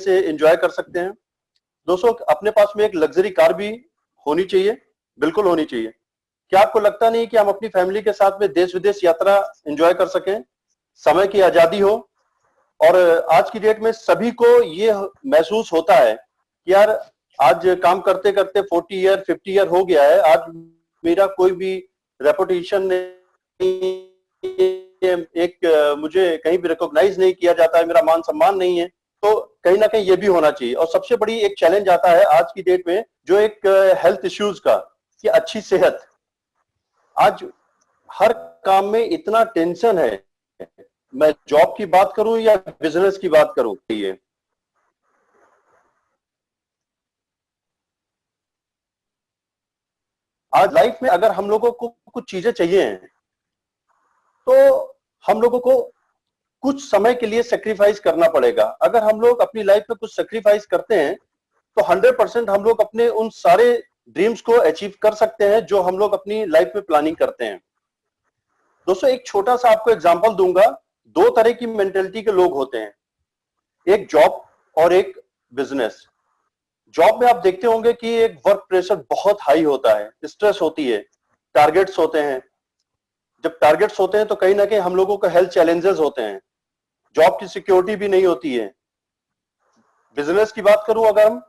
से एंजॉय कर सकते हैं। दोस्तों, अपने पास में एक लग्जरी कार भी होनी चाहिए, बिल्कुल होनी चाहिए। क्या आपको लगता नहीं कि हम अपनी फैमिली के साथ में देश विदेश यात्रा एंजॉय कर सकें, समय की आजादी हो? और आज की डेट में सभी को ये महसूस होता है कि यार आज काम करते करते 40 ईयर 50 ईयर हो गया है, आज मेरा कोई भी रेपुटेशन नहीं, एक मुझे कहीं भी रिकॉग्नाइज नहीं किया जाता है, मेरा मान सम्मान नहीं है। तो कहीं ना कहीं ये भी होना चाहिए। और सबसे बड़ी एक चैलेंज आता है आज की डेट में, जो एक हेल्थ इश्यूज का, कि अच्छी सेहत। आज हर काम में इतना टेंशन है, मैं जॉब की बात करूं या बिजनेस की बात करूं, ये आज लाइफ में अगर हम लोगों को कुछ चीजें चाहिए हैं, तो हम लोगों को कुछ समय के लिए सेक्रीफाइस करना पड़ेगा। अगर हम लोग अपनी लाइफ में कुछ सेक्रीफाइस करते हैं, तो 100% हम लोग अपने उन सारे ड्रीम्स को अचीव कर सकते हैं जो हम लोग अपनी लाइफ में प्लानिंग करते हैं। दोस्तों, एक छोटा सा आपको एग्जांपल दूंगा। दो तरह की मेंटेलिटी के लोग होते हैं, एक जॉब और एक बिजनेस। जॉब में आप देखते होंगे कि एक वर्क प्रेशर बहुत हाई होता है, स्ट्रेस होती है, टारगेट्स होते हैं। जब टारगेट्स होते हैं तो कहीं ना कहीं हम लोगों को हेल्थ चैलेंजेस होते हैं, जॉब की सिक्योरिटी भी नहीं होती है। बिजनेस की बात करूं अगर हम,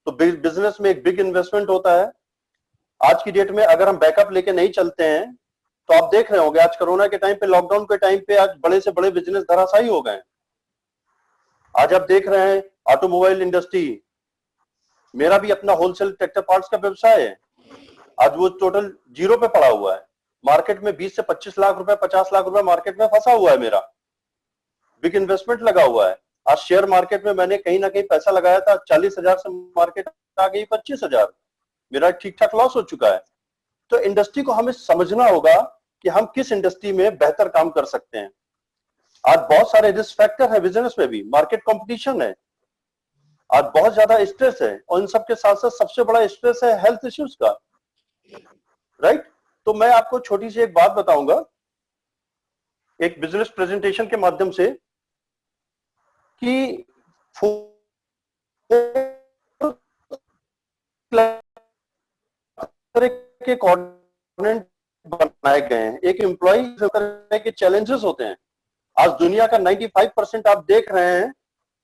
तो बिजनेस में एक बिग इन्वेस्टमेंट होता है। आज की डेट में अगर हम बैकअप लेके नहीं चलते हैं, तो आप देख रहे होंगे आज कोरोना के टाइम पे, लॉकडाउन के टाइम पे, आज बड़े से बड़े बिजनेस धराशायी हो गए। आज आप देख रहे हैं ऑटोमोबाइल इंडस्ट्री, मेरा भी अपना होलसेल ट्रैक्टर पार्ट्स का व्यवसाय है, आज वो टोटल जीरो पे पड़ा हुआ है। मार्केट में 20 से 25 लाख रुपए, 50 लाख रुपए मार्केट में फंसा हुआ है मेरा, बिग इन्वेस्टमेंट लगा हुआ है। आज शेयर मार्केट में मैंने कहीं ना कहीं पैसा लगाया था, 40,000 से मार्केट आ गई 25,000, मेरा ठीक ठाक लॉस हो चुका है। तो इंडस्ट्री को हमें समझना होगा कि हम किस इंडस्ट्री में बेहतर काम कर सकते हैं। आज बहुत सारे रिस्क फैक्टर है बिजनेस में भी, मार्केट कंपटीशन है, आज बहुत ज्यादा स्ट्रेस है, और इन सबके साथ साथ सबसे बड़ा स्ट्रेस है हेल्थ इश्यूज का, राइट? तो मैं आपको छोटी सी एक बात बताऊंगा, एक बिजनेस प्रेजेंटेशन के माध्यम से, कि के कोऑर्डिनेट बनाए गए हैं। एक एम्प्लॉय के चैलेंजेस होते हैं। आज दुनिया का 95% आप देख रहे हैं,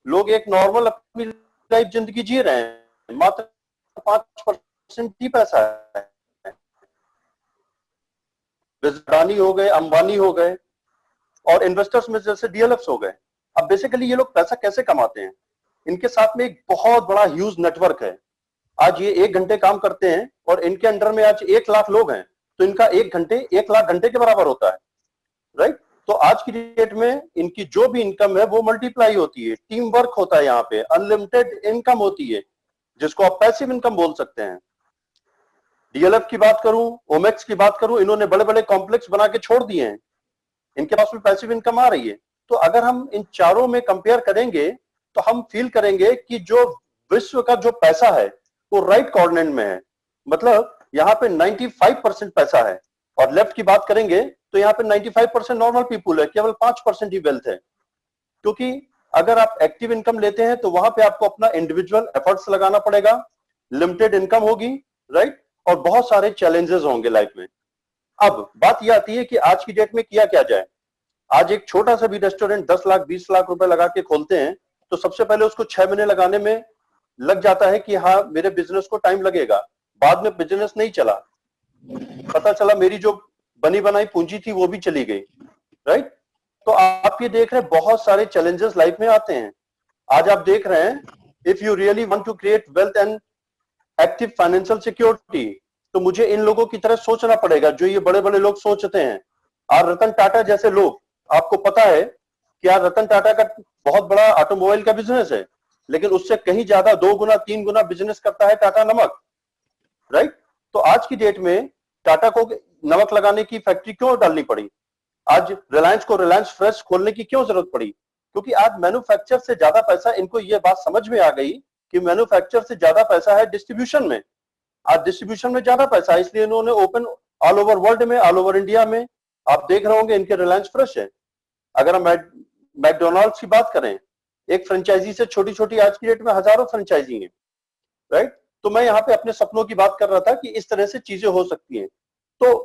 लोग एक नॉर्मल अपनी लाइफ जिंदगी जी रहे हैं, मात्र 5% ही पैसा है। अडानी हो गए, अंबानी हो गए, और इन्वेस्टर्स में जैसे डीएलएफ्स हो गए। अब बेसिकली ये लोग पैसा कैसे कमाते हैं? इनके साथ में एक बहुत बड़ा ह्यूज नेटवर्क है। आज ये 1 घंटे काम करते हैं और इनके अंडर में आज 1 लाख लोग हैं, तो इनका 1 घंटे 1 लाख घंटे के बराबर होता है, राइट? तो आज की डेट में इनकी जो भी इनकम है वो मल्टीप्लाई होती है, टीम वर्क होता है, यहाँ पे अनलिमिटेड इनकम होती है, जिसको आप पैसिव इनकम बोल सकते हैं। डीएलएफ की बात करूं, ओमेक्स की बात करूं, इन्होंने बड़े बड़े कॉम्प्लेक्स बना के छोड़ दिए हैं, इनके पास भी पैसिव इनकम आ रही है। तो अगर हम इन चारों में कंपेयर करेंगे, तो हम फील करेंगे कि जो विश्व का जो पैसा है वो राइट कोऑर्डिनेट में है। मतलब यहाँ पे 95% पैसा है, और लेफ्ट की बात करेंगे तो यहाँ पे 95% नॉर्मल पीपुल है, केवल 5% ही वेल्थ है। क्योंकि अगर आप एक्टिव इनकम लेते हैं तो वहां पे आपको अपना इंडिविजुअल एफर्ट्स लगाना पड़ेगा, लिमिटेड इनकम होगी, राइट? और बहुत सारे चैलेंजेस होंगे लाइफ में। अब बात यह आती है कि आज की डेट में किया क्या जाए। आज एक छोटा सा भी रेस्टोरेंट 10 लाख 20 लाख रुपए लगा के खोलते हैं, तो सबसे पहले उसको 6 महीने लगाने में लग जाता है कि हाँ मेरे बिजनेस को टाइम लगेगा। बाद में बिजनेस नहीं चला, पता चला मेरी जो बनी बनाई पूंजी थी वो भी चली गई, राइट? तो आप ये देख रहे हैं बहुत सारे चैलेंजेस लाइफ में आते हैं। आज आप देख रहे हैं, if you really want to create wealth and active financial security, तो मुझे इन लोगों की तरह सोचना पड़ेगा जो ये बड़े बड़े लोग सोचते हैं। और रतन टाटा जैसे लोग, आपको पता है कि यार रतन टाटा का बहुत बड़ा ऑटोमोबाइल का बिजनेस है, लेकिन उससे कहीं ज्यादा 2 गुना 3 गुना बिजनेस करता है टाटा नमक, राइट? तो आज की डेट में टाटा को नमक लगाने की फैक्ट्री क्यों डालनी पड़ी? आज रिलायंस को रिलायंस फ्रेश खोलने की क्यों जरूरत पड़ी? क्योंकि आज मैन्युफैक्चर से ज्यादा पैसा, इनको ये बात समझ में आ गई कि मैन्युफैक्चर से ज्यादा पैसा है डिस्ट्रीब्यूशन में। आज डिस्ट्रीब्यूशन में ज्यादा पैसा है, इसलिए इन्होंने ओपन ऑल ओवर वर्ल्ड में, ऑल ओवर इंडिया में आप देख रहे होंगे इनके रिलायंस फ्रेश है। अगर हम मैकडोनाल्ड्स की बात करें, एक फ्रेंचाइजी से छोटी छोटी आज की डेट में हजारों फ्रेंचाइजी हैं, राइट। तो मैं यहाँ पे अपने सपनों की बात कर रहा था कि इस तरह से चीजें हो सकती हैं। तो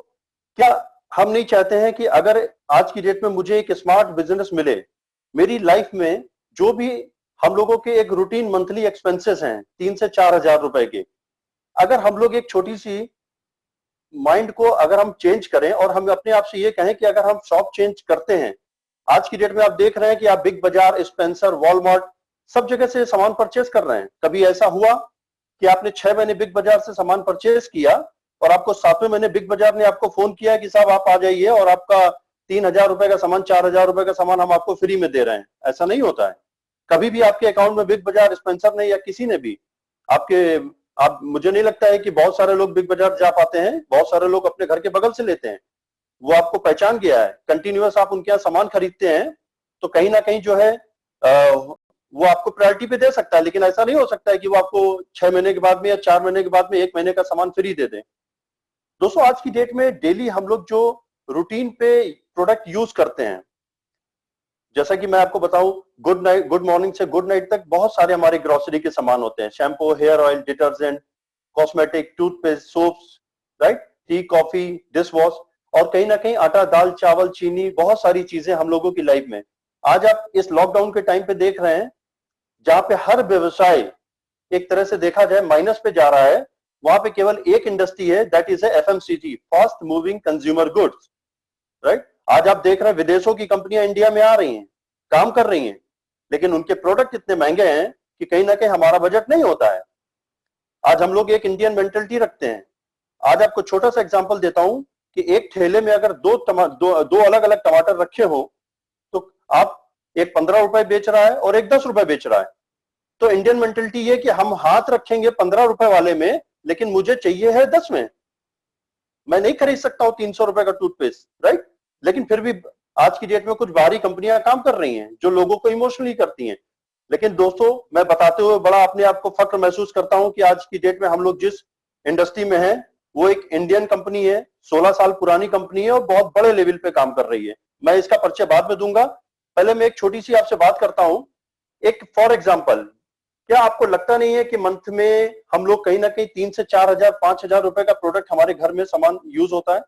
क्या हम नहीं चाहते हैं कि अगर आज की डेट में मुझे एक स्मार्ट बिजनेस मिले, मेरी लाइफ में जो भी हम लोगों के एक रूटीन मंथली एक्सपेंसेस हैं 3 से 4 हजार रुपए के, अगर हम लोग एक छोटी सी माइंड को अगर हम चेंज करें और हम अपने आप से ये कहें कि अगर हम शॉप चेंज करते हैं, आज की डेट में आप देख रहे हैं कि आप बिग बाजार, स्पेंसर, वॉलमार्ट सब जगह से सामान परचेज कर रहे हैं। कभी ऐसा हुआ कि आपने 6 महीने बिग बाजार से सामान परचेज किया और आपको 7वें महीने बिग बाजार ने आपको फोन किया कि साहब आप आ जाइए और आपका 3 हजार रुपए का सामान, 4 हजार रुपए का सामान हम आपको फ्री में दे रहे हैं? ऐसा नहीं होता है। कभी भी आपके अकाउंट में बिग बाजार, स्पेंसर ने या किसी ने भी आपके आप मुझे नहीं लगता है कि बहुत सारे लोग बिग बाजार जा पाते हैं, बहुत सारे लोग अपने घर के बगल से लेते हैं। वो आपको पहचान गया है, कंटिन्यूअस आप उनके यहाँ सामान खरीदते हैं, तो कहीं ना कहीं जो है वो आपको प्रायोरिटी पे दे सकता है। लेकिन ऐसा नहीं हो सकता है कि वो आपको 6 महीने के बाद में या 4 महीने के बाद में 1 महीने का सामान फ्री दे दें। दोस्तों आज की डेट में डेली हम लोग जो रूटीन पे प्रोडक्ट यूज करते हैं, जैसा कि मैं आपको बताऊं, गुड नाइट, गुड मॉर्निंग से गुड नाइट तक बहुत सारे हमारे ग्रोसरी के सामान होते हैं। Shampoo, hair oil, detergent, cosmetic, toothpaste, soaps, right, tea, coffee, dish wash, और कहीं ना कहीं आटा, दाल, चावल, चीनी, बहुत सारी चीजें हम लोगों की लाइफ में आज आप इस लॉकडाउन के टाइम पे देख रहे हैं, जहां पे हर व्यवसाय एक तरह से देखा जाए माइनस पे जा रहा है। वहां पे केवल एक इंडस्ट्री है, that is FMCG, fast moving consumer goods, right. आज आप देख रहे हैं विदेशों की कंपनियां इंडिया में आ रही हैं, काम कर रही हैं, लेकिन उनके प्रोडक्ट इतने महंगे हैं कि कहीं ना कहीं हमारा बजट नहीं होता है। आज हम लोग एक इंडियन मेंटेलिटी रखते हैं। आज आपको छोटा सा एग्जांपल देता हूं कि एक ठेले में अगर दो अलग अलग टमाटर रखे हो, तो आप एक 15 रुपए बेच रहा है और एक 10 रुपए बेच रहा है। तो इंडियन मेंटेलिटी ये कि हम हाथ रखेंगे 15 रुपए वाले में, लेकिन मुझे चाहिए है 10 में। मैं नहीं खरीद सकता हूं 300 रुपए का टूथपेस्ट, राइट। लेकिन फिर भी आज की डेट में कुछ बाहरी कंपनियां काम कर रही हैं जो लोगों को इमोशनली करती हैं। लेकिन दोस्तों मैं बताते हुए बड़ा अपने आप को फक्र महसूस करता हूं कि आज की डेट में हम लोग जिस इंडस्ट्री में हैं वो एक इंडियन कंपनी है, 16 साल पुरानी कंपनी है और बहुत बड़े लेवल पे काम कर रही है। मैं इसका परिचय बाद में दूंगा, पहले मैं एक छोटी सी आपसे बात करता हूं। एक फॉर एग्जाम्पल, क्या आपको लगता नहीं है कि मंथ में हम लोग कहीं ना कहीं 3 से 4 हजार, 5 हजार रुपए का प्रोडक्ट हमारे घर में सामान यूज होता है?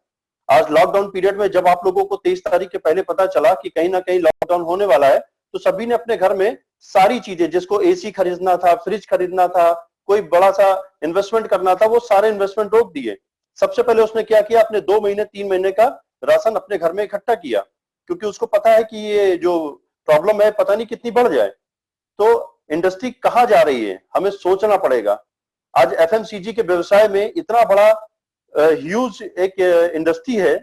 आज लॉकडाउन पीरियड में जब आप लोगों को 23 तारीख के पहले पता चला कि कहीं ना कहीं लॉकडाउन होने वाला है, तो सभी ने अपने घर में सारी चीजें, जिसको एसी खरीदना था, फ्रिज खरीदना था, कोई बड़ा सा इन्वेस्टमेंट करना था, वो सारे इन्वेस्टमेंट रोक दिए। सबसे पहले उसने क्या किया, अपने 2 महीने 3 महीने का राशन अपने घर में इकट्ठा किया, क्योंकि उसको पता है कि ये जो प्रॉब्लम है पता नहीं कितनी बढ़ जाए। तो इंडस्ट्री कहाँ जा रही है, हमें सोचना पड़ेगा। आज एफएमसीजी के व्यवसाय में इतना बड़ा ह्यूज एक इंडस्ट्री है,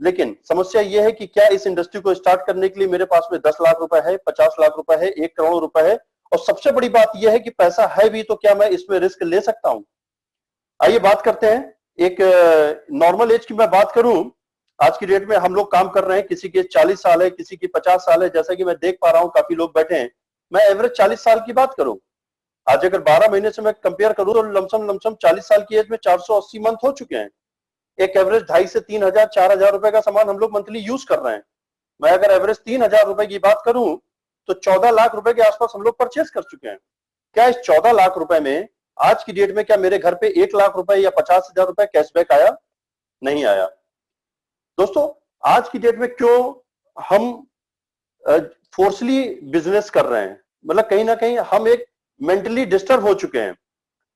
लेकिन समस्या यह है कि क्या इस इंडस्ट्री को स्टार्ट करने के लिए मेरे पास में 10 लाख रुपए है, 50 लाख रुपए है, 1 करोड़ रुपए है, और सबसे बड़ी बात यह है कि पैसा है भी तो क्या मैं इसमें रिस्क ले सकता हूं? आइए बात करते हैं। एक नॉर्मल एज की मैं बात करूं, आज की डेट में हम लोग काम कर रहे हैं, किसी के 40 साल है, किसी की 50 साल है, जैसा कि मैं देख पा रहा हूं काफी लोग बैठे हैं। मैं एवरेज 40 साल की बात करूं, आज अगर 12 महीने से मैं कंपेयर करूं तो लमसम 40 साल की एज में 480 मंथ हो चुके हैं। एक एवरेज 2,500 से 3,000, 4,000 रुपए का सामान हम लोग मंथली यूज कर रहे हैं। मैं अगर एवरेज 3,000 रुपए की बात करूं तो 14 लाख रुपए के आसपास हम लोग परचेज कर चुके हैं। क्या इस 14 लाख रुपए में आज की डेट में क्या मेरे घर पे 1 लाख रुपए या 50,000 रुपए कैशबैक आया? नहीं आया। दोस्तों आज की डेट में क्यों हम फोर्सली बिजनेस कर रहे हैं, मतलब कहीं ना कहीं हम एक मेंटली डिस्टर्ब हो चुके हैं।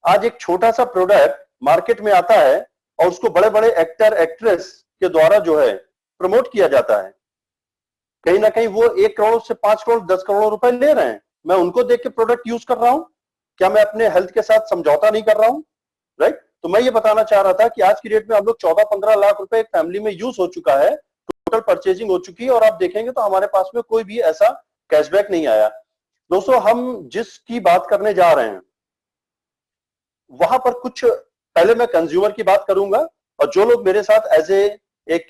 आज एक छोटा सा प्रोडक्ट मार्केट में आता है और उसको बड़े बड़े एक्टर एक्ट्रेस के द्वारा जो है प्रमोट किया जाता है। कहीं ना कहीं वो 1 करोड़ से 5 करोड़ 10 करोड़ रुपए ले रहे हैं, मैं उनको देख के प्रोडक्ट यूज कर रहा हूं। क्या मैं अपने हेल्थ के साथ समझौता नहीं कर रहा हूं? राइट। तो मैं ये बताना चाह रहा था कि आज की डेट में हम लोग 14-15 लाख रुपए एक फैमिली में यूज हो चुका है, टोटल परचेजिंग हो चुकी है, और आप देखेंगे तो हमारे पास में कोई भी ऐसा कैशबैक नहीं आया। दोस्तों हम जिसकी बात करने जा रहे हैं वहां पर कुछ, पहले मैं कंज्यूमर की बात करूंगा, और जो लोग मेरे साथ एज एक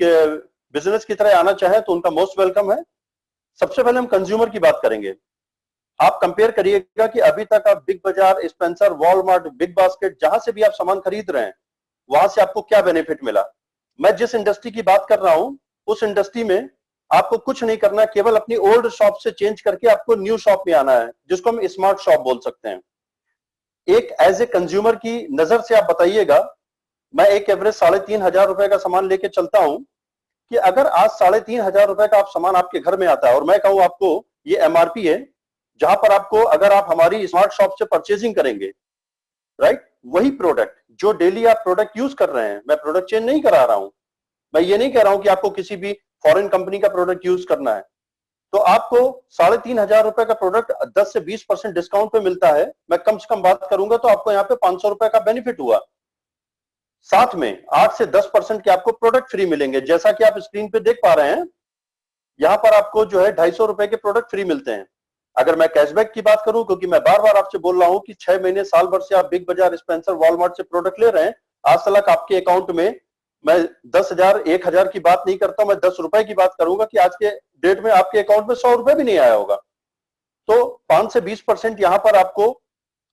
बिजनेस की तरह आना चाहें तो उनका मोस्ट वेलकम है। सबसे पहले हम कंज्यूमर की बात करेंगे। आप कंपेयर करिएगा कि अभी तक आप बिग बाजार, स्पेंसर, वॉलमार्ट, बिग बास्केट, जहां से भी आप सामान खरीद रहे हैं वहां से आपको क्या बेनिफिट मिला। मैं जिस इंडस्ट्री की बात कर रहा हूं उस इंडस्ट्री में आपको कुछ नहीं करना है, केवल अपनी ओल्ड शॉप से चेंज करके आपको न्यू शॉप में आना है, जिसको हम स्मार्ट शॉप बोल सकते हैं। एक एज ए कंज्यूमर की नजर से आप बताइएगा, मैं एक एवरेज 3,500 रुपए का सामान लेके चलता हूं, कि अगर आज 3,500 रुपए का आप सामान आपके घर में आता है और मैं कहूं आपको ये एमआरपी है, जहां पर आपको अगर आप हमारी स्मार्ट शॉप से परचेजिंग करेंगे, राइट, वही प्रोडक्ट जो डेली आप प्रोडक्ट यूज कर रहे हैं, मैं प्रोडक्ट चेंज नहीं करा रहा हूं, मैं ये नहीं कह रहा हूं कि आपको किसी भी फॉरेन कंपनी का प्रोडक्ट यूज करना है, तो आपको 3,500 रुपए का प्रोडक्ट 10 से 20% डिस्काउंट पे मिलता है। मैं कम से कम बात करूंगा तो आपको यहाँ पे 500 रुपए का बेनिफिट हुआ, साथ में 8 से 10% के आपको प्रोडक्ट फ्री मिलेंगे। जैसा कि आप स्क्रीन पे देख पा रहे हैं, यहाँ पर आपको जो है 250 रुपए के प्रोडक्ट फ्री मिलते हैं। अगर मैं कैशबैक की बात करूं, क्योंकि मैं बार बार आपसे बोल रहा हूं कि 6 महीने साल भर से आप बिग बाजार, स्पेंसर, वॉलमार्ट से प्रोडक्ट ले रहे हैं, आज तक आपके अकाउंट में, मैं 10,000 1,000 की बात नहीं करता, मैं 10 रुपए की बात करूंगा कि आज के डेट में आपके अकाउंट में 100 रुपए भी नहीं आया होगा। तो 5 से 20% यहाँ पर आपको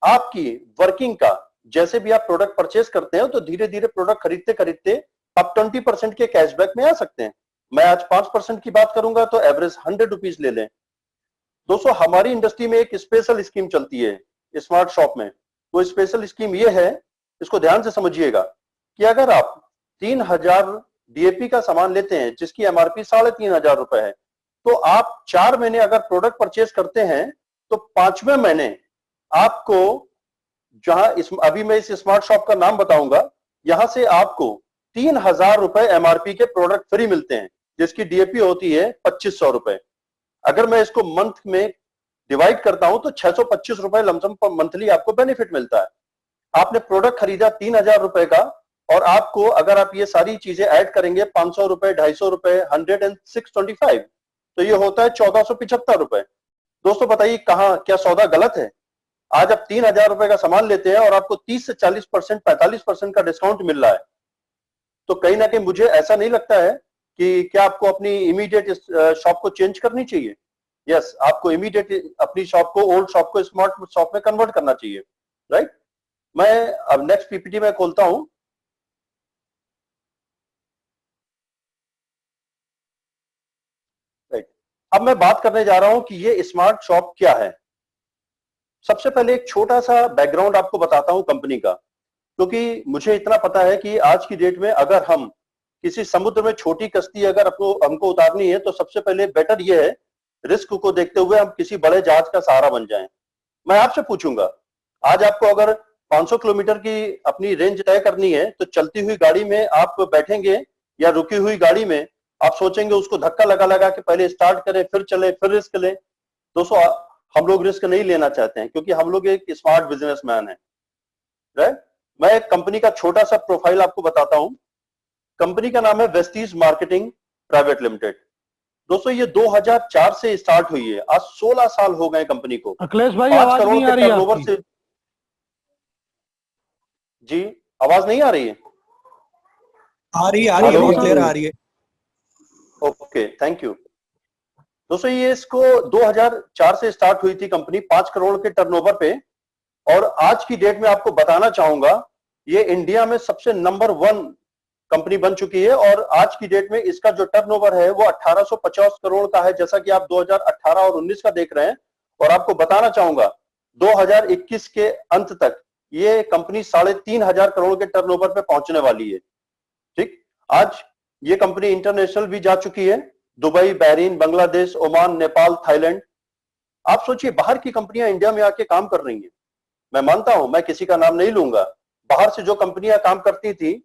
आपकी वर्किंग का, जैसे भी आप प्रोडक्ट परचेज करते हैं तो धीरे धीरे प्रोडक्ट खरीदते खरीदते आप 20% के कैशबैक में आ सकते हैं। मैं आज 5% की बात करूंगा तो एवरेज 100 रुपीज ले लें। दोस्तों, हमारी इंडस्ट्री में एक स्पेशल स्कीम चलती है स्मार्ट शॉप में। वो स्पेशल स्कीम ये है, इसको ध्यान से समझिएगा, कि अगर आप 3,000 डीएपी का सामान लेते हैं जिसकी एमआरपी 3,500 रुपए है, तो आप 4 महीने अगर प्रोडक्ट परचेज करते हैं तो 5वें महीने आपको, जहां अभी मैं इस स्मार्ट शॉप का नाम बताऊंगा, यहां से आपको 3,000 रुपए एमआरपी के प्रोडक्ट फ्री मिलते हैं, जिसकी डीएपी होती है 2,500 रुपए। अगर मैं इसको मंथ में डिवाइड करता हूं तो 625 रुपए लमसम पर मंथली आपको बेनिफिट मिलता है। आपने प्रोडक्ट खरीदा 3,000 रुपए का, और आपको अगर आप ये सारी चीजें ऐड करेंगे, 500 रुपए, 250 रुपए, 100 एंड 625, तो ये होता है 1,475 रुपए। दोस्तों बताइए, कहां क्या सौदा गलत है? आज आप 3,000 रुपए का सामान लेते हैं और आपको 30 से 40%, 45% का डिस्काउंट मिल रहा है। तो कहीं ना कहीं मुझे ऐसा नहीं लगता है कि क्या आपको अपनी इमीडिएट शॉप को चेंज करनी चाहिए। यस, आपको इमीडिएट अपनी शॉप को, ओल्ड शॉप को स्मार्ट शॉप में कन्वर्ट करना चाहिए, राइट। मैं अब नेक्स्ट पीपीटी में खोलता हूं। राइट, अब मैं बात करने जा रहा हूं कि ये स्मार्ट शॉप क्या है। सबसे पहले एक छोटा सा बैकग्राउंड आपको बताता हूं कंपनी का, क्योंकि मुझे इतना पता है कि आज की डेट में अगर हम किसी समुद्र में छोटी कश्ती अगर हमको उतारनी है, तो सबसे पहले बेटर ये है, रिस्क को देखते हुए हम किसी बड़े जहाज का सहारा बन जाएं। मैं आपसे पूछूंगा, आज आपको अगर 500 किलोमीटर की अपनी रेंज तय करनी है, तो चलती हुई गाड़ी में आप बैठेंगे या रुकी हुई गाड़ी में आप सोचेंगे उसको धक्का लगा लगा के पहले स्टार्ट करें, फिर चले, फिर रिस्क लें? दोस्तों, हम लोग रिस्क नहीं लेना चाहते हैं, क्योंकि हम लोग एक स्मार्ट बिजनेसमैन है, राइट। मैं एक कंपनी का छोटा सा प्रोफाइल आपको बताता हूं। कंपनी का नाम है वेस्टीज मार्केटिंग प्राइवेट लिमिटेड। दोस्तों, ये 2004 से स्टार्ट हुई है, आज 16 साल हो गए कंपनी को। अखिलेश भाई, 5 आवाज करोड़ नहीं के आ रही टर्नओवर आपकी। से। जी, आवाज नहीं आ रही है? आ रही है, हेलो, क्लियर आ रही है। Okay, thank you. दोस्तों, ये इसको 2004 से स्टार्ट हुई थी कंपनी, 5 करोड़ के टर्नओवर पे, और आज की डेट में आपको बताना चाहूंगा, ये इंडिया में सबसे नंबर 1 कंपनी बन चुकी है। और आज की डेट में इसका जो टर्नओवर है वो 1850 करोड़ का है, जैसा कि आप 2018 और 19 का देख रहे हैं। और आपको बताना चाहूंगा, 2021 के अंत तक ये कंपनी 3,500 करोड़ के टर्नओवर पे पहुंचने वाली है। ठीक, आज ये कंपनी इंटरनेशनल भी जा चुकी है, Dubai, Bahrain, Bangladesh, Oman, Nepal, Thailand. आप सोचिए, बाहर की कंपनियां इंडिया में आके काम कर रही हैं। मैं मानता हूं, मैं किसी का नाम नहीं लूंगा, बाहर से जो कंपनियां काम करती थी,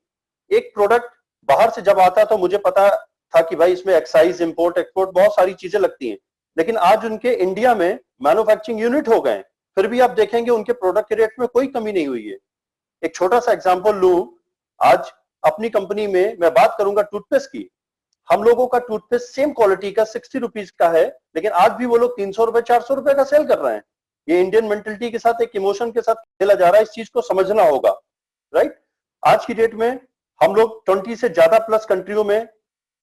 एक प्रोडक्ट बाहर से जब आता तो मुझे पता था कि भाई इसमें एक्साइज, इंपोर्ट, एक्सपोर्ट, बहुत सारी चीजें लगती हैं, लेकिन आज उनके इंडिया में मैन्युफैक्चरिंग यूनिट हो गए, फिर भी आप देखेंगे उनके प्रोडक्ट के रेट में कोई कमी नहीं हुई है। एक छोटा सा एग्जांपल लूं, आज अपनी कंपनी में मैं बात करूंगा टूथपेस्ट की। हम लोगों का टूथपेस्ट सेम क्वालिटी का 60 रुपीज का है, लेकिन आज भी वो लोग 300 रुपए, 400 रुपए का सेल कर रहे हैं। ये इंडियन मेंटेलिटी के साथ, एक इमोशन के साथ खेला जा रहा है, इस चीज को समझना होगा, राइट। आज की डेट में हम लोग 20 से ज्यादा प्लस कंट्रियों में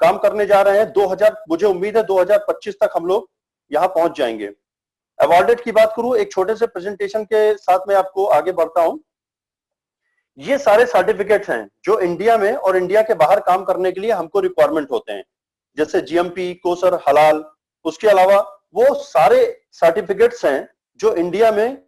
काम करने जा रहे हैं। 2000, मुझे उम्मीद है 2025 तक हम लोग यहां पहुंच जाएंगे। अवार्डेड की बात करूं, एक छोटे से प्रेजेंटेशन के साथ मैं आपको आगे बढ़ता हूं। ये सारे सर्टिफिकेट्स हैं जो इंडिया में और इंडिया के बाहर काम करने के लिए हमको रिक्वायरमेंट होते हैं, जैसे जीएमपी, कोसर, हलाल। उसके अलावा वो सारे सर्टिफिकेट्स हैं जो इंडिया में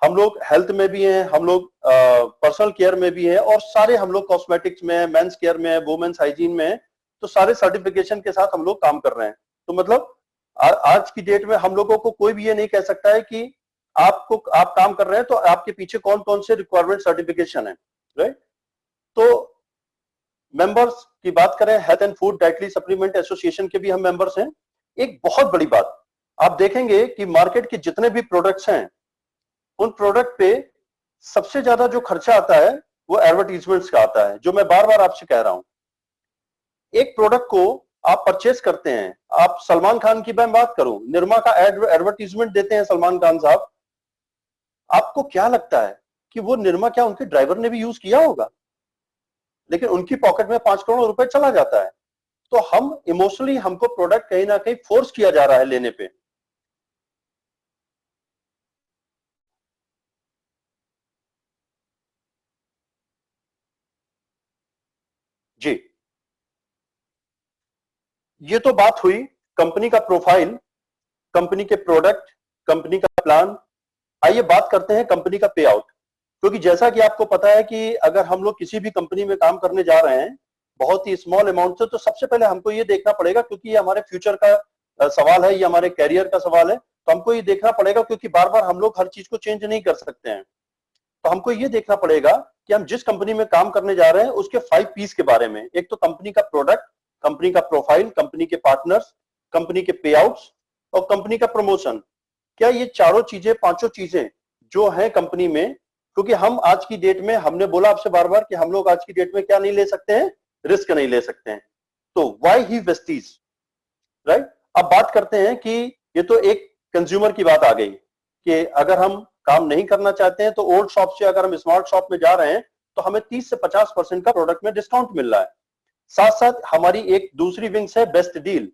हम लोग हेल्थ में भी हैं, हम लोग पर्सनल केयर में भी हैं, और सारे हम लोग कॉस्मेटिक्स में, मेंस केयर में, वुमेन्स हाइजीन में हैं। तो सारे सर्टिफिकेशन के साथ हम लोग काम कर रहे हैं। तो मतलब आज की डेट में हम लोगों को कोई भी ये नहीं कह सकता है कि आप काम कर रहे हैं तो आपके पीछे कौन कौन से रिक्वायरमेंट सर्टिफिकेशन है, राइट। तो मेंबर्स की बात करें, health and food dietary supplement association के भी हम मेंबर्स हैं। एक बहुत बड़ी बात आप देखेंगे कि मार्केट के जितने भी प्रोडक्ट्स हैं, उन प्रोडक्ट पे सबसे ज्यादा जो खर्चा आता है वो एडवर्टीजमेंट्स का आता है, जो मैं बार बार आपसे कह रहा हूं। एक प्रोडक्ट को आप परचेस करते हैं, आप सलमान खान की मैं बात करूं, निरमा का एडवर्टीजमेंट देते हैं सलमान खान साहब। आपको क्या लगता है कि वो निरमा क्या उनके ड्राइवर ने भी यूज किया होगा? लेकिन उनकी पॉकेट में 5 करोड़ रुपए चला जाता है। तो हम इमोशनली, हमको प्रोडक्ट कहीं ना कहीं फोर्स किया जा रहा है लेने पे। जी, ये तो बात हुई कंपनी का प्रोफाइल, कंपनी के प्रोडक्ट, कंपनी का प्लान। आइए बात करते हैं कंपनी का पे आउट। क्योंकि जैसा कि आपको पता है कि अगर हम लोग किसी भी कंपनी में काम करने जा रहे हैं बहुत ही स्मॉल अमाउंट से, तो सबसे पहले हमको ये देखना पड़ेगा, क्योंकि ये हमारे फ्यूचर का सवाल है, ये हमारे कैरियर का सवाल है। तो हमको ये देखना पड़ेगा, क्योंकि बार बार हम लोग हर चीज को चेंज नहीं कर सकते हैं। तो हमको ये देखना पड़ेगा कि हम जिस कंपनी में काम करने जा रहे हैं उसके 5 पीस के बारे में। एक तो कंपनी का प्रोडक्ट, कंपनी का प्रोफाइल, कंपनी के पार्टनर्स, कंपनी के पे आउट्स और कंपनी का प्रमोशन। क्या ये चारों चीजें, पांचों चीजें जो है कंपनी में, क्योंकि हम आज की डेट में, हमने बोला आपसे बार बार कि हम लोग आज की डेट में क्या नहीं ले सकते हैं, रिस्क नहीं ले सकते हैं। तो व्हाई ही वेस्टीज, राइट। अब बात करते हैं कि ये तो एक कंज्यूमर की बात आ गई कि अगर हम काम नहीं करना चाहते हैं तो ओल्ड शॉप से अगर हम स्मार्ट शॉप में जा रहे हैं तो हमें 30 से 50% का प्रोडक्ट में डिस्काउंट मिल रहा है। साथ साथ हमारी एक दूसरी विंग्स है बेस्ट डील।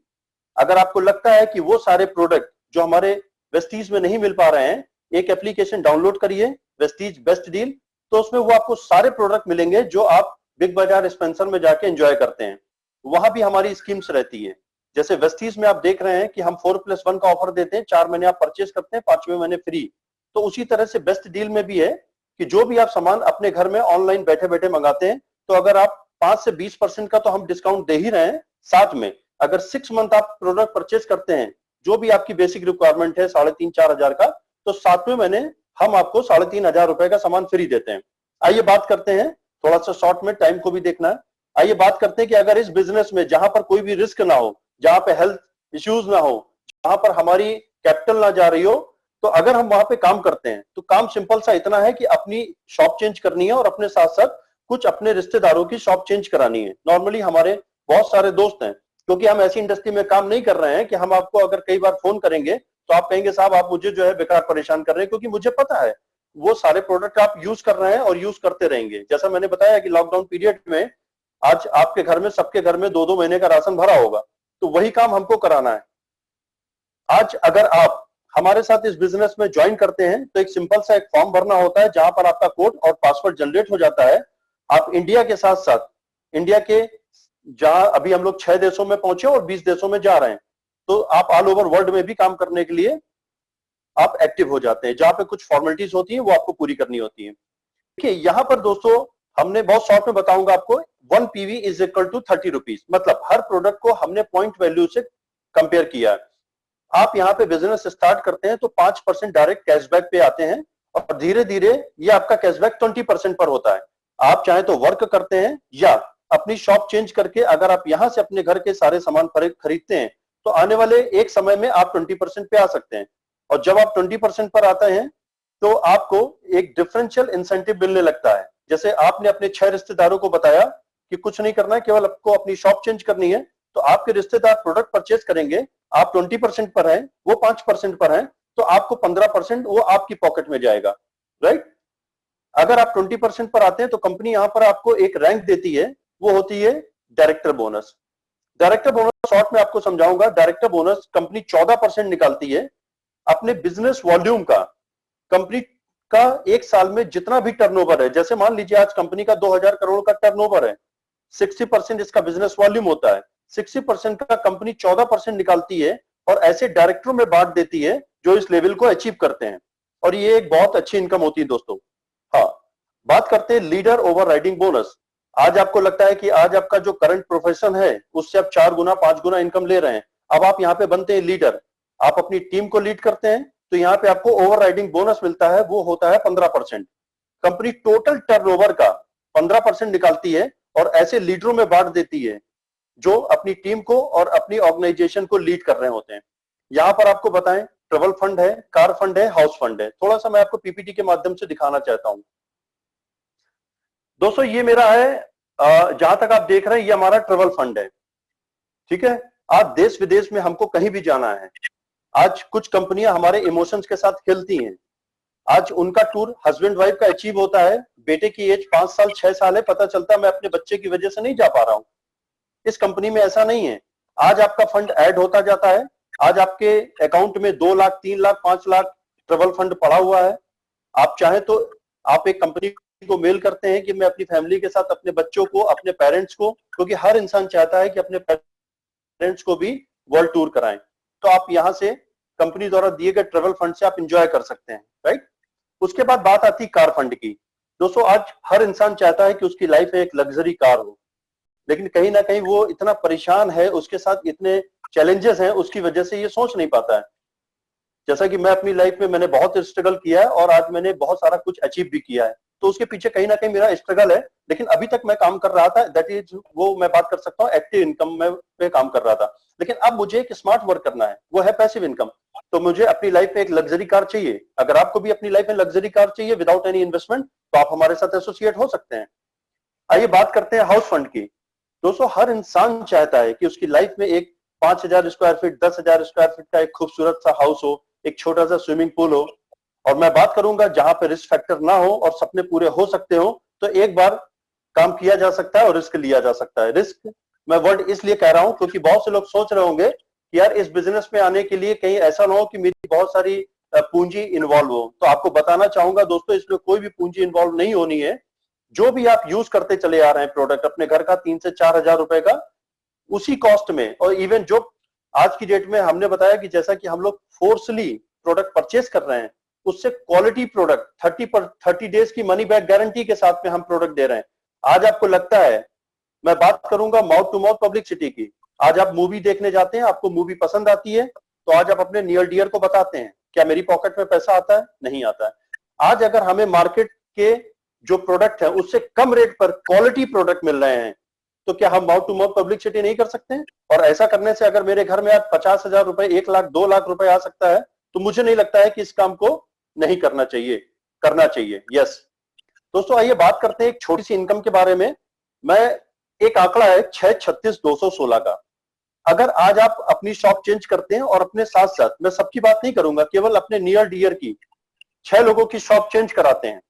अगर आपको लगता है कि वो सारे प्रोडक्ट जो हमारे वेस्टीज में नहीं मिल पा रहे हैं, एक एप्लीकेशन डाउनलोड करिए, वेस्टीज बेस्ट डील। तो उसमें वो आपको सारे प्रोडक्ट मिलेंगे जो आप बिग बाजार, स्पेंसर में जाके एंजॉय करते हैं। वहां भी हमारी स्कीम्स रहती है। जैसे वेस्टीज में आप देख रहे हैं कि हम 4+1 का ऑफर देते हैं, 4 महीने आप परचेस करते हैं, 5वें महीने फ्री। तो उसी तरह से बेस्ट डील में भी है कि जो भी आप सामान अपने घर में ऑनलाइन बैठे बैठे मंगाते हैं, तो अगर आप 5 से 20% का तो हम डिस्काउंट दे ही रहे हैं। साथ में अगर 6 मंथ आप प्रोडक्ट परचेस करते हैं, जो भी आपकी बेसिक रिक्वायरमेंट है 3,500-4 हजार का, तो 7वें महीने हम आपको 3,500 रुपए का सामान फ्री देते हैं। आइए बात करते हैं, थोड़ा सा शॉर्ट में, टाइम को भी देखना है। आइए बात करते हैं कि अगर इस बिजनेस में जहां पर कोई भी रिस्क ना हो, जहां पे हेल्थ इश्यूज ना हो, जहां पर हमारी कैपिटल ना जा रही हो, तो अगर हम वहां पे काम करते हैं तो काम सिंपल सा इतना है कि अपनी शॉप चेंज करनी है और अपने साथ साथ कुछ अपने रिश्तेदारों की शॉप चेंज करानी है। नॉर्मली हमारे बहुत सारे दोस्त हैं, क्योंकि हम ऐसी इंडस्ट्री में काम नहीं कर रहे हैं कि हम आपको अगर कई बार फोन करेंगे तो आप कहेंगे साहब आप मुझे जो है बेकार परेशान कर रहे हैं, क्योंकि मुझे पता है वो सारे प्रोडक्ट आप यूज कर रहे हैं और यूज करते रहेंगे। जैसा मैंने बताया कि लॉकडाउन पीरियड में आज आपके घर में, सबके घर में 2-2 महीने का राशन भरा होगा, तो वही काम हमको कराना है। आज अगर आप हमारे साथ इस बिजनेस में ज्वाइन करते हैं तो एक सिंपल सा एक फॉर्म भरना होता है, जहां पर आपका कोड और पासवर्ड जनरेट हो जाता है। आप इंडिया के साथ साथ, इंडिया के जहां अभी हम लोग 6 देशों में पहुंचे और 20 देशों में जा रहे हैं, तो आप ऑल ओवर वर्ल्ड में भी काम करने के लिए आप एक्टिव हो जाते हैं। जहां पे कुछ फॉर्मेलिटीज होती है वो आपको पूरी करनी होती है। देखिए यहां पर दोस्तों, हमने बहुत शॉर्ट में बताऊंगा आपको, 1 PV is equal to 30 rupees. मतलब हर प्रोडक्ट को हमने पॉइंट वैल्यू से कंपेयर किया है। आप यहाँ पे बिजनेस स्टार्ट करते हैं तो 5% डायरेक्ट कैशबैक पे आते हैं, और धीरे धीरे ये आपका कैशबैक 20% पर होता है। आप चाहे तो वर्क करते हैं या अपनी शॉप चेंज करके अगर आप यहाँ से अपने घर के सारे सामान खरीदते हैं, तो आने वाले एक समय में आप 20% पे आ सकते हैं। और जब आप 20% पर आते हैं तो आपको एक डिफरेंशियल इंसेंटिव मिलने लगता है। जैसे आपने अपने 6 रिश्तेदारों को बताया कि कुछ नहीं करना है, केवल आपको अपनी शॉप चेंज करनी है, तो आपके रिश्तेदार प्रोडक्ट परचेज करेंगे, आप 20% पर हैं, वो 5% पर हैं, तो आपको 15% वो आपकी पॉकेट में जाएगा, राइट। अगर आप 20% पर आते हैं तो कंपनी यहां पर आपको एक रैंक देती है, वो होती है director bonus. Director bonus short में आपको समझाऊंगा। डायरेक्टर बोनस कंपनी 14% निकालती है अपने बिजनेस वॉल्यूम का। कंपनी का एक साल में जितना भी टर्नओवर है, जैसे मान लीजिए आज कंपनी का 2,000 करोड़ का टर्नओवर है, 60% इसका बिजनेस वॉल्यूम होता है, 60% का कंपनी 14% निकालती है और ऐसे डायरेक्टरों में बांट देती है जो इस लेवल को अचीव करते हैं, और ये एक बहुत अच्छी इनकम होती है दोस्तों। हाँ, बात करते हैं लीडर ओवर राइडिंग बोनस। आज आपको लगता है कि आज आपका जो करंट प्रोफेशन है उससे आप 4 गुना 5 गुना इनकम ले रहे हैं, अब आप यहाँ पे बनते हैं लीडर, आप अपनी टीम को लीड करते हैं, तो यहाँ पे आपको ओवर राइडिंग बोनस मिलता है, वो होता है 15%। कंपनी टोटल टर्नओवर का 15% निकालती है और ऐसे लीडरों में बांट देती है जो अपनी टीम को और अपनी ऑर्गेनाइजेशन को लीड कर रहे होते हैं। यहां पर आपको बताएं, ट्रेवल फंड है, कार फंड है, हाउस फंड है। थोड़ा सा मैं आपको पीपीटी के माध्यम से दिखाना चाहता हूं दोस्तों। ये मेरा है, जहां तक आप देख रहे हैं ये हमारा ट्रेवल फंड है, ठीक है। आज देश विदेश में हमको कहीं भी जाना है, आज कुछ कंपनियां हमारे इमोशंस के साथ खेलती हैं। आज उनका टूर हस्बैंड वाइफ का अचीव होता है, बेटे की एज 5 साल 6 साल है, पता चलता है मैं अपने बच्चे की वजह से नहीं जा पा रहा हूं। इस कंपनी में ऐसा नहीं है, आज आपका फंड ऐड होता जाता है, आज आपके अकाउंट में 2 लाख 3 लाख 5 लाख ट्रेवल फंड पड़ा हुआ है। आप चाहे तो आप एक कंपनी को मेल करते हैं कि मैं अपनी फैमिली के साथ अपने बच्चों को, अपने पेरेंट्स को, क्योंकि हर इंसान चाहता है कि अपने पेरेंट्स को भी वर्ल्ड टूर कराएं, तो आप यहां से कंपनी द्वारा दिए गए ट्रेवल फंड से आप इंजॉय कर सकते हैं, राइट। उसके बाद बात आती कार फंड की। दोस्तों आज हर इंसान चाहता है कि उसकी लाइफ में एक लग्जरी कार हो, लेकिन कहीं ना कहीं वो इतना परेशान है, उसके साथ इतने चैलेंजेस हैं, उसकी वजह से ये सोच नहीं पाता है। जैसा कि मैं अपनी लाइफ में मैंने बहुत स्ट्रगल किया है और आज मैंने बहुत सारा कुछ अचीव भी किया है, तो उसके पीछे कहीं ना कहीं मेरा स्ट्रगल है, लेकिन अभी तक मैं काम कर रहा था, दैट इज वो मैं बात कर सकता हूँ एक्टिव इनकम में पे काम कर रहा था। लेकिन अब मुझे एक स्मार्ट वर्क करना है, वो है पैसिव इनकम। तो मुझे अपनी लाइफ में एक लग्जरी कार चाहिए। अगर आपको भी अपनी लाइफ में लग्जरी कार चाहिए विदाउट एनी इन्वेस्टमेंट, तो आप हमारे साथ एसोसिएट हो सकते हैं। आइए बात करते हैं हाउस फंड की। दोस्तों हर इंसान चाहता है कि उसकी लाइफ में एक 5,000 स्क्वायर फीट 10,000 स्क्वायर फीट का एक खूबसूरत सा हाउस हो, एक छोटा सा स्विमिंग पूल हो, और मैं बात करूंगा जहां पे रिस्क फैक्टर ना हो और सपने पूरे हो सकते हो, तो एक बार काम किया जा सकता है और रिस्क लिया जा सकता है। रिस्क मैं वर्ड इसलिए कह रहा हूं क्योंकि बहुत से लोग सोच रहे होंगे कि यार इस बिजनेस में आने के लिए कहीं ऐसा ना हो कि मेरी बहुत सारी पूंजी इन्वॉल्व हो। तो आपको बताना चाहूंगा दोस्तों, इसमें कोई भी पूंजी इन्वॉल्व नहीं होनी है। जो भी आप यूज करते चले आ रहे हैं प्रोडक्ट अपने घर का 3 से 4 हजार रुपए का, उसी कॉस्ट में, और इवन जो आज की डेट में हमने बताया कि जैसा कि हम लोग फोर्सली प्रोडक्ट परचेस कर रहे हैं, उससे क्वालिटी प्रोडक्ट 30 डेज की मनी बैक गारंटी के साथ में हम प्रोडक्ट दे रहे हैं। आज आपको लगता है, मैं बात करूंगा माउथ टू माउथ पब्लिसिटी की, आज आप मूवी देखने जाते हैं, आपको मूवी पसंद आती है, तो आज आप अपने नियर डियर को बताते हैं क्या मेरी पॉकेट में पैसा आता है, नहीं आता है। आज अगर हमें मार्केट के जो प्रोडक्ट है उससे कम रेट पर क्वालिटी प्रोडक्ट मिल रहे हैं, तो क्या हम माउथ टू माउथ पब्लिसिटी नहीं कर सकते हैं? और ऐसा करने से अगर मेरे घर में आज 50,000 रुपए, 1 लाख 2 लाख रुपए आ सकता है, तो मुझे नहीं लगता है कि इस काम को नहीं करना चाहिए, करना चाहिए। यस दोस्तों, आइए बात करते हैं एक छोटी सी इनकम के बारे में। मैं एक आंकड़ा है 636,216 का। अगर आज आप अपनी शॉप चेंज करते हैं और अपने साथ साथ, मैं सबकी बात नहीं करूंगा, केवल अपने नियर डियर की 6 लोगों की शॉप चेंज कराते हैं,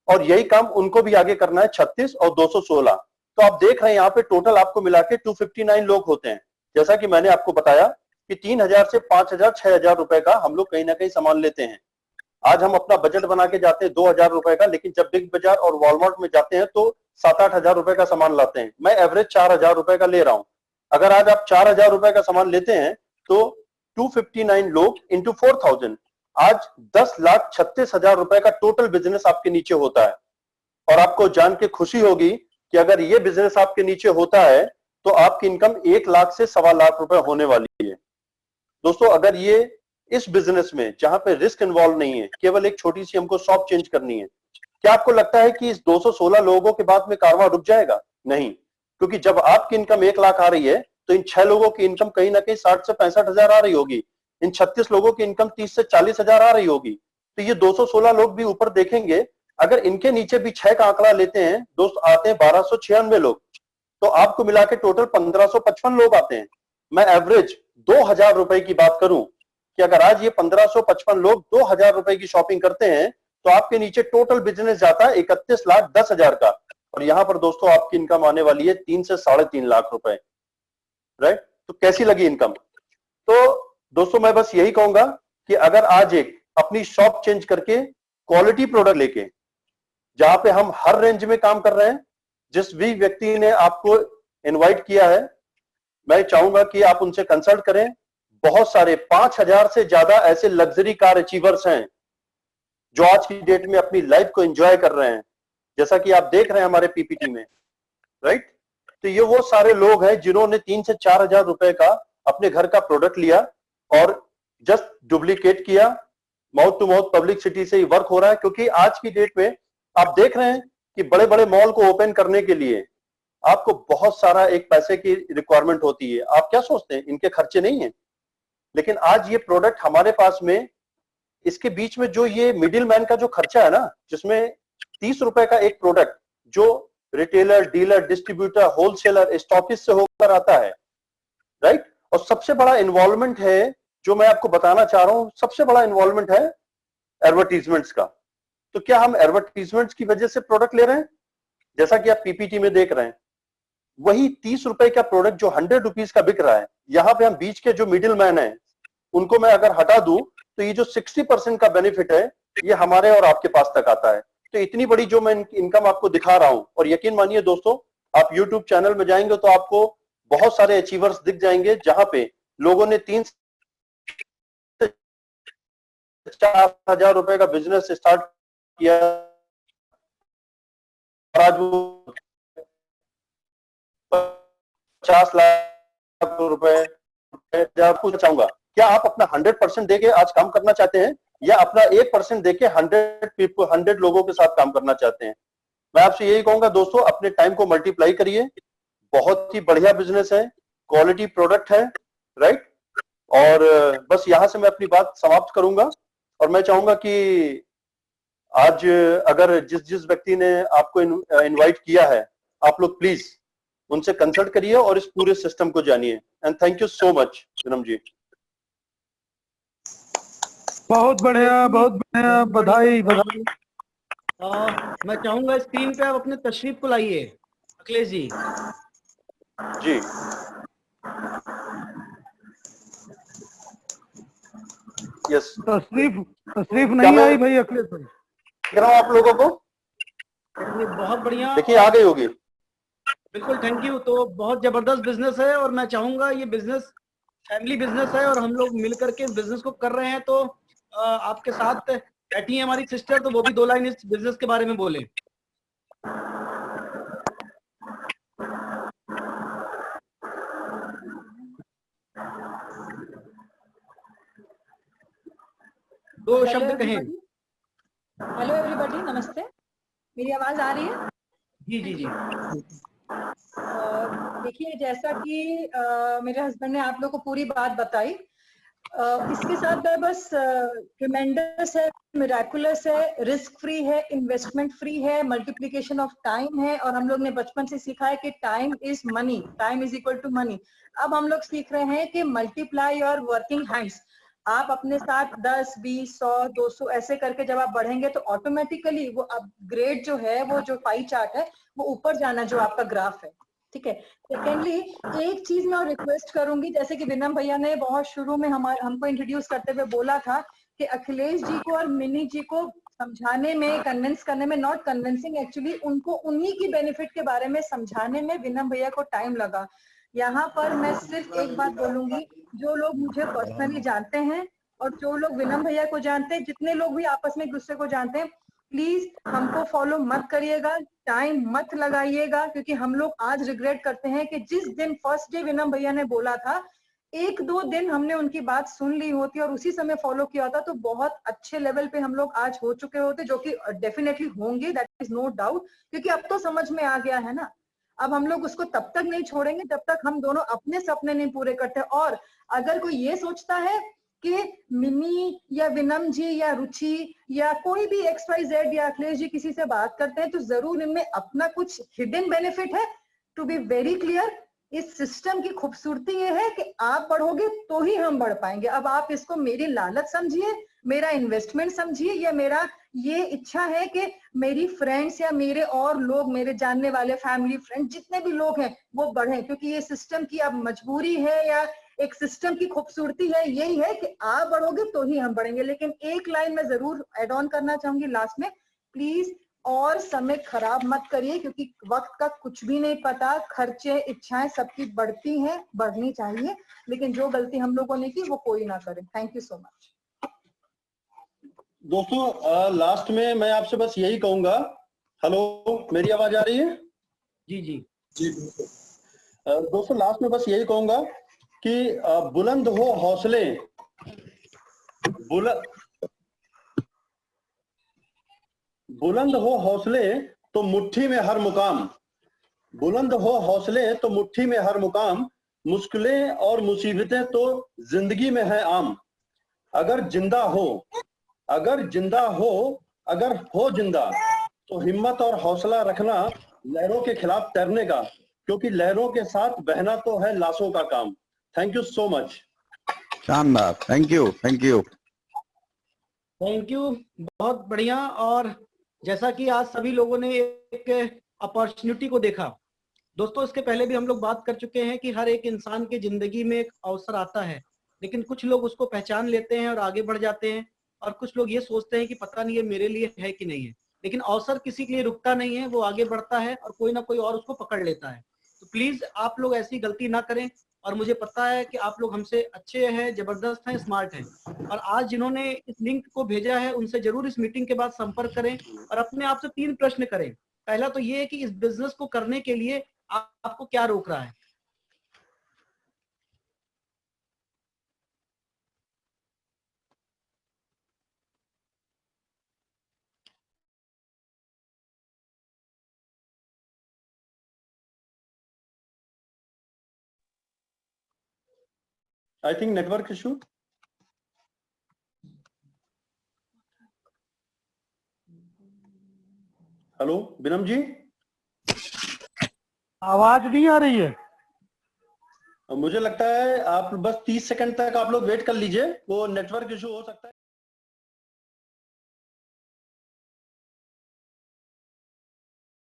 और यही काम उनको भी आगे करना है 36 और 216, तो आप देख रहे हैं यहाँ पे टोटल आपको मिला के 259 लोग होते हैं। जैसा कि मैंने आपको बताया कि 3,000 से 5,000 6,000 रुपए का हम लोग कहीं ना कहीं सामान लेते हैं। आज हम अपना बजट बना के जाते हैं 2,000 रुपए का, लेकिन जब बिग बाजार और वॉलमार्ट में जाते हैं तो 7-8 हजार रुपए का सामान लाते हैं। मैं एवरेज 4,000 रुपए का ले रहा हूं। अगर आज आप 4,000 रुपए का सामान लेते हैं तो 259 लोग इंटू 4,000, आज 10,36,000 रुपए का टोटल बिजनेस आपके नीचे होता है। और आपको जान के खुशी होगी कि अगर ये बिजनेस आपके नीचे होता है तो आपकी इनकम 1 लाख से 1.25 लाख रुपए होने वाली है। दोस्तों अगर ये इस बिजनेस में जहां पे रिस्क इन्वॉल्व नहीं है, केवल एक छोटी सी हमको शॉप चेंज करनी है, क्या आपको लगता है कि इस 216 लोगों के बाद में कारवां रुक जाएगा? नहीं, क्योंकि जब आपकी इनकम 1 लाख आ रही है तो इन 6 लोगों की इनकम कहीं ना कहीं 60 से 65 हजार आ रही होगी, इन 36 लोगों की इनकम 30 से 40 हजार आ रही होगी। तो ये 216 लोग भी ऊपर देखेंगे, अगर इनके नीचे भी 6 का आंकड़ा लेते हैं दोस्त, आते हैं 1296 लोग, तो आपको मिला के टोटल 1555 लोग आते हैं। मैं एवरेज 2,000 रुपए की बात करूं कि अगर आज ये 1555 लोग 2,000 रुपए की शॉपिंग करते हैं तो आपके नीचे टोटल बिजनेस जाता है 31,10,000 का, और यहां पर दोस्तों आपकी इनकम आने वाली है 3 से 3.5 लाख रुपए, राइट। तो कैसी लगी इनकम? तो दोस्तों मैं बस यही कहूंगा कि अगर आज एक अपनी शॉप चेंज करके क्वालिटी प्रोडक्ट लेके, जहां पे हम हर रेंज में काम कर रहे हैं, जिस भी व्यक्ति ने आपको इनवाइट किया है मैं चाहूंगा कि आप उनसे कंसल्ट करें। बहुत सारे 5,000 से ज्यादा ऐसे लग्जरी कार अचीवर्स हैं जो आज की डेट में अपनी लाइफ को एंजॉय कर रहे हैं, जैसा कि आप देख रहे हैं हमारे पीपीटी में, राइट। तो ये वो सारे लोग हैं जिन्होंने 3 से 4,000 रुपए का अपने घर का प्रोडक्ट लिया और जस्ट डुप्लीकेट किया। माउथ टू माउथ पब्लिसिटी से ही वर्क हो रहा है, क्योंकि आज की डेट में आप देख रहे हैं कि बड़े बड़े मॉल को ओपन करने के लिए आपको बहुत सारा एक पैसे की रिक्वायरमेंट होती है। आप क्या सोचते हैं इनके खर्चे नहीं है? लेकिन आज ये प्रोडक्ट हमारे पास में, इसके बीच में जो ये मिडिल मैन का जो खर्चा है ना, जिसमें 30 रुपए का एक प्रोडक्ट जो retailer, dealer, distributor, wholesaler, stockist से होकर आता है, राइट। और सबसे बड़ा इन्वॉल्वमेंट है जो मैं आपको बताना चाह रहा हूं, सबसे बड़ा इन्वॉल्वमेंट है एडवर्टीजमेंट्स का। तो क्या हम एडवर्टीजमेंट्स की वजह से प्रोडक्ट ले रहे हैं? जैसा कि आप पीपीटी में देख रहे हैं, वही 30 रुपए का प्रोडक्ट जो 100 रुपीज का बिक रहा है, यहां पे हम बीच के जो मिडिल मैन है उनको मैं अगर हटा दूं तो ये जो 60% का बेनिफिट है ये हमारे और आपके पास तक आता है। तो इतनी बड़ी जो मैं इनकम आपको दिखा रहा हूं, और यकीन मानिए दोस्तों, आप YouTube चैनल में जाएंगे तो आपको बहुत सारे अचीवर्स दिख जाएंगे जहां पे लोगों ने 3 से 4,000 रुपए का बिजनेस स्टार्ट किया और आज वो 50 लाख रुपए। आपको चाहूंगा, क्या आप अपना 100% देके आज काम करना चाहते हैं या अपना 1% देके 100 लोगों के साथ काम करना चाहते हैं? मैं आपसे यही कहूंगा दोस्तों, अपने टाइम को मल्टीप्लाई करिए। बहुत ही बढ़िया बिजनेस है, क्वालिटी प्रोडक्ट है, राइट। और बस यहां से मैं अपनी बात समाप्त करूंगा और मैं चाहूंगा कि आज अगर जिस व्यक्ति ने आपको इनवाइट किया है, आप लोग प्लीज उनसे कंसल्ट करिए और इस पूरे सिस्टम को जानिए। And thank you so much Vinam ji. बहुत बढ़िया, बहुत बढ़िया, बधाई बधाई। मैं चाहूंगा स्क्रीन पे आप अपने तशरीफ को लाइए अखिलेश जी। जी यस, तशरीफ नहीं आई भाई अखिलेश भाई। कह रहा हूं आप लोगों को, बहुत बढ़िया, देखिए आ गई होगी। बिल्कुल, थैंक यू। तो बहुत जबरदस्त बिजनेस है और मैं चाहूंगा ये बिजनेस फैमिली बिजनेस है और हम लोग मिलकर के बिजनेस को कर रहे हैं। तो आपके साथ बैठी है हमारी सिस्टर, तो वो भी 2 लाइन इस बिजनेस के बारे में बोले। दो शब्द कहें। हेलो एवरीबॉडी, नमस्ते। मेरी आवाज आ रही है? जी जी जी। देखिए, जैसा कि मेरे हस्बैंड ने आप लोगों को पूरी बात बताई, इसके साथ मैं बस ट्रिमेंडस है, मिराकुलस है, रिस्क फ्री है, इन्वेस्टमेंट फ्री है, मल्टीप्लिकेशन ऑफ टाइम है। और हम लोग ने बचपन से सीखा है कि time is money, time is equal to money. अब हम लोग सीख रहे हैं कि मल्टीप्लाई योर वर्किंग हैंड्स। आप अपने साथ 10, 20, 100, 200 ऐसे करके जब आप बढ़ेंगे तो ऑटोमेटिकली वो अपग्रेड जो है, वो जो पाई चार्ट है वो ऊपर जाना, जो आपका ग्राफ है, ठीक है। सेकेंडली, एक चीज मैं रिक्वेस्ट करूंगी, जैसे कि विनम भैया ने बहुत शुरू में हमको इंट्रोड्यूस करते हुए बोला था कि अखिलेश जी को और मिनी जी को समझाने में, कन्विंस करने में, नॉट कन्विंसिंग एक्चुअली, उनको उन्हीं की बेनिफिट के बारे में समझाने में विनम भैया को टाइम लगा। यहाँ पर मैं सिर्फ एक बात बोलूंगी, जो लोग मुझे पर्सनली जानते हैं और जो लोग विनम भैया को जानते हैं, जितने लोग भी आपस में एक दूसरे को जानते हैं, प्लीज हमको फॉलो मत करिएगा, टाइम मत लगाइएगा, क्योंकि हम लोग आज रिग्रेट करते हैं कि जिस दिन फर्स्ट डे विनम भैया ने बोला था, 1-2 दिन हमने उनकी बात सुन ली होती और उसी समय फॉलो किया होता तो बहुत अच्छे लेवल पे हम लोग आज हो चुके होते, जो कि डेफिनेटली होंगे, दैट इज नो डाउट, क्योंकि अब तो समझ में आ गया है ना। अब हम लोग उसको तब तक नहीं छोड़ेंगे जब तक हम दोनों अपने सपने नहीं पूरे करते। और अगर कोई ये सोचता है कि मिनी या विनम जी या रुचि या कोई भी XYZ या अखिलेश जी किसी से बात करते हैं, तो जरूर इनमें अपना कुछ हिडन बेनिफिट है। टू बी वेरी क्लियर, इस सिस्टम की खूबसूरती ये है कि आप बढ़ोगे तो ही हम बढ़ पाएंगे। अब आप इसको मेरी लालच समझिए, मेरा इन्वेस्टमेंट समझिए, या मेरा ये इच्छा है कि मेरी फ्रेंड्स या मेरे और लोग, मेरे जानने वाले फैमिली फ्रेंड जितने भी लोग हैं वो बढ़े, क्योंकि ये सिस्टम की अब मजबूरी है या एक सिस्टम की खूबसूरती है, यही है कि आप बढ़ोगे तो ही हम बढ़ेंगे। लेकिन एक लाइन में जरूर एड ऑन करना चाहूंगी लास्ट में, प्लीज और समय खराब मत करिए, क्योंकि वक्त का कुछ भी नहीं पता। खर्चे, इच्छाएं सबकी बढ़ती हैं, बढ़नी चाहिए, लेकिन जो गलती हम लोगों ने की वो कोई ना करे। Thank you so much. दोस्तों लास्ट में मैं आपसे बस यही कहूंगा, हेलो मेरी आवाज आ रही है? जी जी दोस्तों लास्ट में बस यही कहूंगा कि बुलंद हो हौसले, बुलंद हो हौसले तो मुट्ठी में हर मुकाम, बुलंद हो हौसले तो मुट्ठी में हर मुकाम, मुश्किलें और मुसीबतें तो जिंदगी में है आम। अगर जिंदा हो, अगर जिंदा हो, अगर हो जिंदा, तो हिम्मत और हौसला रखना लहरों के खिलाफ तैरने का, क्योंकि लहरों के साथ बहना तो है लाशों का काम। Thank you so much. शानदार, thank you, thank you. Thank you, बहुत बढ़िया। और जैसा कि आज सभी लोगों ने एक अपॉर्चुनिटी को देखा, दोस्तों इसके पहले भी हम लोग बात कर चुके हैं कि हर एक इंसान के जिंदगी में एक अवसर आता है, लेकिन कुछ लोग उसको पहचान लेते हैं और आगे बढ़ जाते हैं, और कुछ लोग ये सोचते हैं कि पता नहीं ये मेरे लिए है कि नहीं है। लेकिन अवसर किसी के लिए रुकता नहीं है, वो आगे बढ़ता है और कोई ना कोई और उसको पकड़ लेता है। तो प्लीज आप लोग ऐसी गलती ना करें। और मुझे पता है कि आप लोग हमसे अच्छे हैं, जबरदस्त हैं, स्मार्ट हैं, और आज जिन्होंने इस लिंक को भेजा है उनसे जरूर इस मीटिंग के बाद संपर्क करें और अपने आप से 3 प्रश्न करें। पहला तो ये है कि इस बिजनेस को करने के लिए आपको क्या रोक रहा है। I think network issue. Hello Binam ji, आवाज नहीं आ रही है? मुझे लगता है आप बस 30 सेकंड तक आप लोग वेट कर लीजिए, वो नेटवर्क इशू हो सकता है।